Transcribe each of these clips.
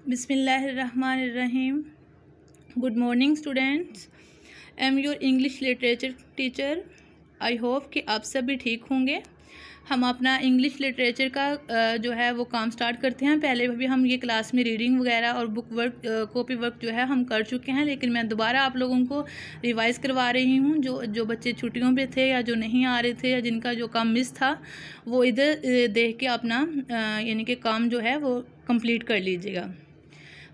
बिस्मिल्लाहिर्रहमानिर्रहीम। Good morning students, I am your English literature teacher. I hope कि आप सभी ठीक होंगे। हम अपना इंग्लिश लिटरेचर का जो है वो काम स्टार्ट करते हैं। पहले भी हम ये क्लास में रीडिंग वगैरह और बुक वर्क कॉपी वर्क जो है हम कर चुके हैं, लेकिन मैं दोबारा आप लोगों को रिवाइज़ करवा रही हूँ। जो बच्चे छुट्टियों पे थे या जो नहीं आ रहे थे या जिनका जो काम मिस था, वो इधर देख के अपना यानी कि काम जो है वो कंप्लीट कर लीजिएगा।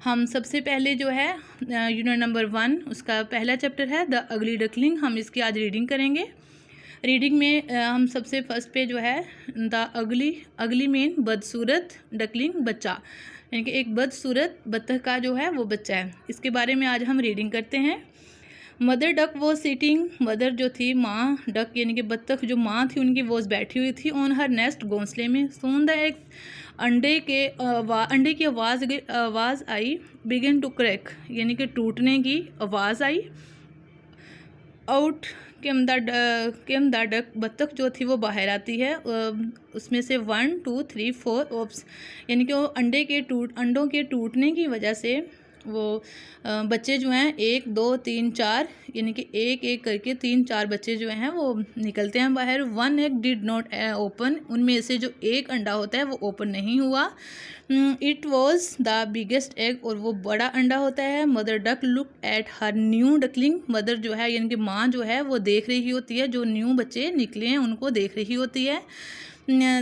हम सबसे पहले जो है यूनिट नंबर 1 उसका पहला चैप्टर है द अगली डकलिंग। हम इसकी आज रीडिंग करेंगे। रीडिंग में हम सबसे फर्स्ट पे जो है द अगली मीन बदसूरत डकलिंग बच्चा, यानी कि एक बदसूरत बत्तख का जो है वो बच्चा है। इसके बारे में आज हम रीडिंग करते हैं। मदर डक वो सिटिंग, मदर जो थी माँ डक यानी कि बत्तख जो माँ थी उनकी वो बैठी हुई थी ऑन हर नेस्ट घोंसले में। सोन द एग्स अंडे की आवाज़ आई। बिगिन टू क्रैक यानी कि टूटने की आवाज़ आई। आउट केम द डक, बत्तख जो थी वो बाहर आती है। उसमें से 1 2 3 4 ओप्स यानी कि वो अंडों के टूटने की वजह से वो बच्चे जो हैं 1 2 3 4 यानी कि एक एक करके 3-4 बच्चे जो हैं वो निकलते हैं बाहर। 1 एग डिड नॉट ओपन, उनमें से जो एक अंडा होता है वो ओपन नहीं हुआ। It was the biggest egg, और वो बड़ा अंडा होता है। Mother duck look at her new duckling, mother जो है यानी कि माँ जो है वो देख रही होती है, जो न्यू बच्चे निकले हैं उनको देख रही होती है।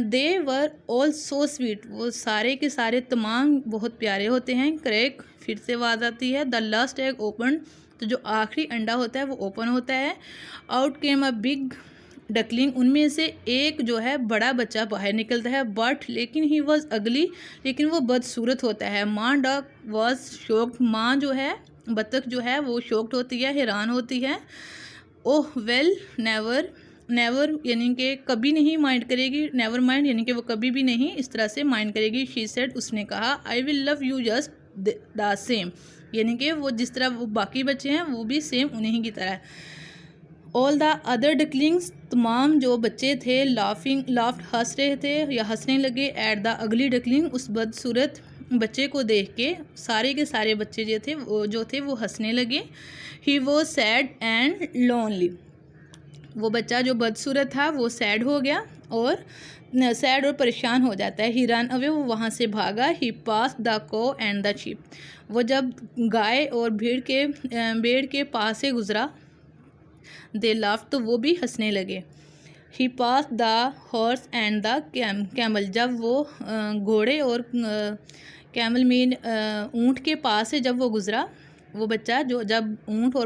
दे वर ऑल सो स्वीट, वो सारे के सारे तमाम बहुत प्यारे होते हैं। क्रैक फिर से आवाज़ आती है। द लास्ट एग ओपन, तो जो आखिरी अंडा होता है वो ओपन होता है। Out came a big duckling, उनमें से एक जो है बड़ा बच्चा बाहर निकलता है। बट लेकिन ही वॉज अगली, लेकिन वो बदसूरत होता है। माँ डक वॉज शॉक्ड, माँ जो है बत्तख जो है वो शॉक्ड होती है, हैरान होती है। ओह वेल नेवर यानी कि कभी नहीं माइंड करेगी। नेवर माइंड यानी कि वो कभी भी नहीं इस तरह से माइंड करेगी। शी सेड, उसने कहा। I will love you just the same, यानी कि वो जिस तरह वो बाकी बच्चे हैं वो भी सेम उन्हीं की तरह। ऑल द अदर डकलिंग्स, तमाम जो बच्चे थे लाफ्ड हंस रहे थे या हंसने लगे। एट द अगली डकलिंग, उस बदसूरत बच्चे को देख के सारे के सारे बच्चे जो थे वो हंसने लगे। He was sad and lonely, वो बच्चा जो बदसूरत था वो सैड हो गया और सैड और परेशान हो जाता है। ही रन अवे, वो वहाँ से भागा। ही पास द को एंड द शीप, वो जब गाय और भेड़ के पास से गुजरा। दे लाफ्ड, तो वो भी हंसने लगे। He pass the horse and the camel, जब वो घोड़े और कैमल मीन ऊँट के पास से जब वो गुजरा, वो बच्चा जो जब ऊँट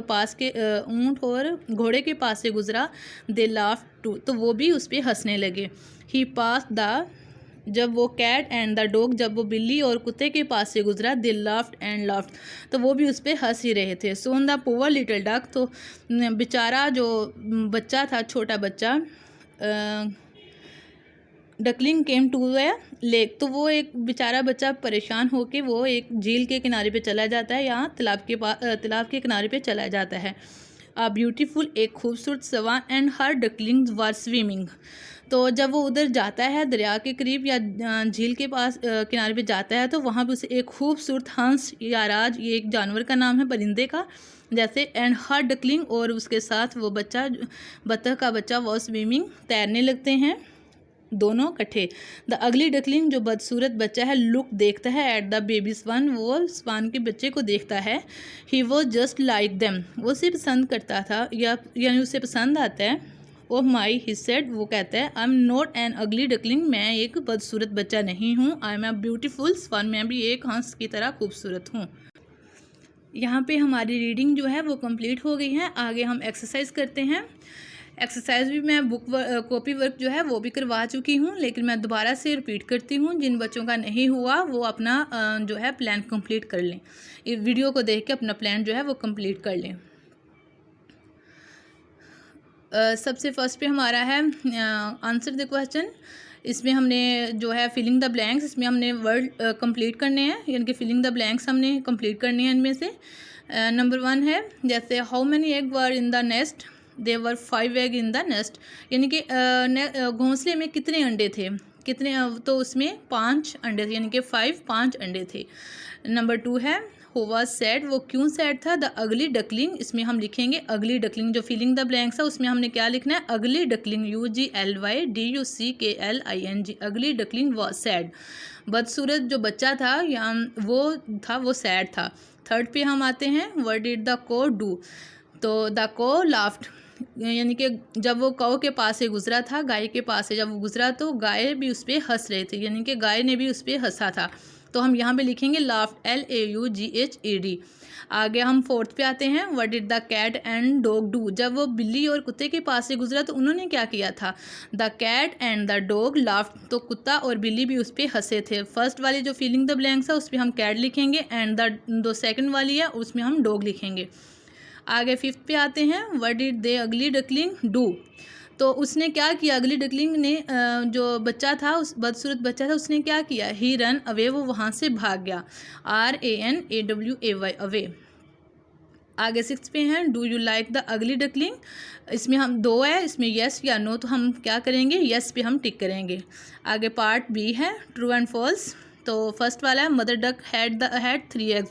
और घोड़े के पास से गुजरा। दे लाफ्ड टू, तो वो भी उस पर हंसने लगे। ही पास द, जब वो कैट एंड द डॉग, जब वो बिल्ली और कुत्ते के पास से गुजरा। दे लाफ्ड एंड लाफ्ड, तो वो भी उस पर हंस ही रहे थे। Soon the poor little duck, तो बेचारा जो बच्चा था, छोटा बच्चा duckling came to a lake, तो वो एक बेचारा बच्चा परेशान होके वो एक झील के किनारे पे चला जाता है, या तालाब के किनारे पे चला जाता है। आ ब्यूटीफुल, एक खूबसूरत swan and her ducklings were swimming, तो जब वो उधर जाता है दरिया के करीब या झील के पास किनारे पे जाता है, तो वहाँ पे उसे एक खूबसूरत हंस या राज, ये एक जानवर का नाम है, परिंदे का जैसे। एंड हर डकलिंग, और उसके साथ वो बच्चा बत्तख का बच्चा वो स्विमिंग तैरने लगते हैं दोनों इकट्ठे। द अगली डकलिंग, जो बदसूरत बच्चा है, लुक देखता है एट द बेबी स्वान, वो स्वान के बच्चे को देखता है। He was just like them, वो उसे पसंद करता था यानी उसे पसंद आता है। ओह माई, ही सेड, वो कहता है। आई एम नॉट एन अगली डकलिंग, मैं एक बदसूरत बच्चा नहीं हूँ। आई एम अ ब्यूटीफुल स्वान, मैं भी एक हंस की तरह खूबसूरत हूँ। यहाँ पे हमारी रीडिंग जो है वो कंप्लीट हो गई है। आगे हम एक्सरसाइज करते हैं। एक्सरसाइज भी मैं बुक कॉपी वर्क जो है वो भी करवा चुकी हूँ, लेकिन मैं दोबारा से रिपीट करती हूँ। जिन बच्चों का नहीं हुआ वो अपना जो है प्लान कंप्लीट कर लें, इस वीडियो को देख के अपना प्लान जो है वो कंप्लीट कर लें। सबसे फर्स्ट पे हमारा है आंसर द क्वेश्चन। इसमें हमने जो है फिलिंग द ब्लैंक्स, इसमें हमने वर्ड कंप्लीट करने हैं, यानी कि फिलिंग द ब्लैंक्स हमने कंप्लीट करने हैं। इनमें से नंबर 1 है जैसे how many egg were in the nest, there were 5 egg in the nest, यानी कि घोंसले में कितने अंडे थे, कितने, तो उसमें 5 अंडे थे, यानी कि 5 अंडे थे। नंबर 2 है हु वाज सैड, वो क्यों सैड था। द अगली डकलिंग, इसमें हम लिखेंगे अगली डकलिंग, जो फिलिंग द ब्लैंक्स है उसमें हमने क्या लिखना है, अगली डकलिंग, UGLYDUCKLING, अगली डकलिंग वाज सैड। बदसूरत जो बच्चा था या वो सैड था। थर्ड पे हम आते हैं, व्हाट डिड द को डू, तो द को लाफ्ड, यानी कि जब वो कौ के पास से गुजरा था, गाय के पास से जब वो गुजरा तो गाय भी उस पर हंस रहे थे, यानी कि गाय ने भी उस पर हंसा था। तो हम यहाँ पे लिखेंगे लाफ्ड, LAUGHED। आगे हम फोर्थ पे आते हैं, what did the cat and dog do, जब वो बिल्ली और कुत्ते के पास से गुजरा तो उन्होंने क्या किया था, the cat and the dog laughed, तो कुत्ता और बिल्ली भी उस पर हंसे थे। फर्स्ट वाली जो फिलिंग द ब्लैंक्स है उस पर हम कैट लिखेंगे एंड द सेकेंड वाली है उसमें हम डॉग लिखेंगे। आगे फिफ्थ पे आते हैं, व्हाट डिड दे अगली डकलिंग डू, तो उसने क्या किया, अगली डकलिंग ने जो बच्चा था, उस बदसूरत बच्चा था, उसने क्या किया, ही रन अवे, वो वहाँ से भाग गया, RANAWAY अवे। आगे सिक्स पे हैं, do you like the ugly duckling, इसमें हम 2 है, इसमें यस या नो, तो हम क्या करेंगे, यस पे हम टिक करेंगे। आगे पार्ट बी है, ट्रू एंड फॉल्स, तो फर्स्ट वाला है मदर डक हैड 3 एग्स,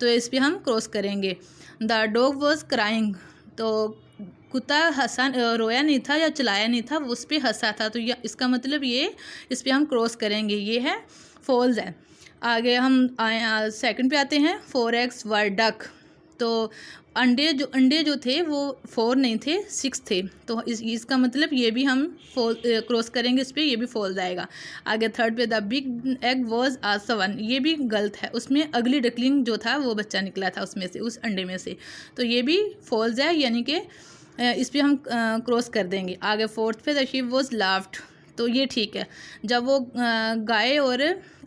तो इस पर हम क्रॉस करेंगे। द डॉग वॉज क्राइंग, तो कुत्ता रोया नहीं था या चिल्लाया नहीं था, वो उस पर हंसा था, तो इसका मतलब ये, इस पर हम क्रॉस करेंगे, ये है फॉल्स है। आगे हम सेकंड पे आते हैं, 4 एग्स वर डक, तो अंडे जो थे वो 4 नहीं थे 6 थे, तो इसका मतलब ये भी हम क्रॉस करेंगे इस पर, ये भी फॉल्स आएगा। आगे थर्ड पे, the big egg was also 1, ये भी गलत है, उसमें अगली डकलिंग जो था वो बच्चा निकला था उसमें से, उस अंडे में से, तो ये भी फॉल्स है, यानी कि इस पर हम क्रॉस कर देंगे। आगे फोर्थ पे, द शीप वॉज लाफ्ड, तो ये ठीक है, जब वो गाय और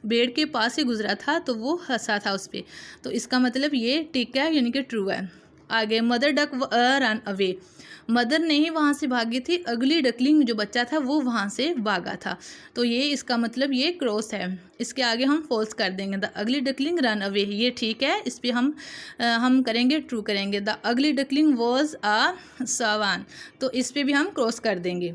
भेड़ के पास से गुजरा था तो वो हंसा था उस पर, तो इसका मतलब ये टिक है, यानी कि ट्रू है। आगे mother duck run away, mother नहीं वहाँ से भागी थी, अगली डकलिंग जो बच्चा था वो वहाँ से भागा था, तो ये इसका मतलब ये क्रॉस है। इसके आगे हम फॉल्स कर देंगे, the ugly duckling run away, ये ठीक है, इस पर हम करेंगे ट्रू करेंगे। The ugly duckling was a सवान, तो इस पर भी हम क्रॉस कर देंगे।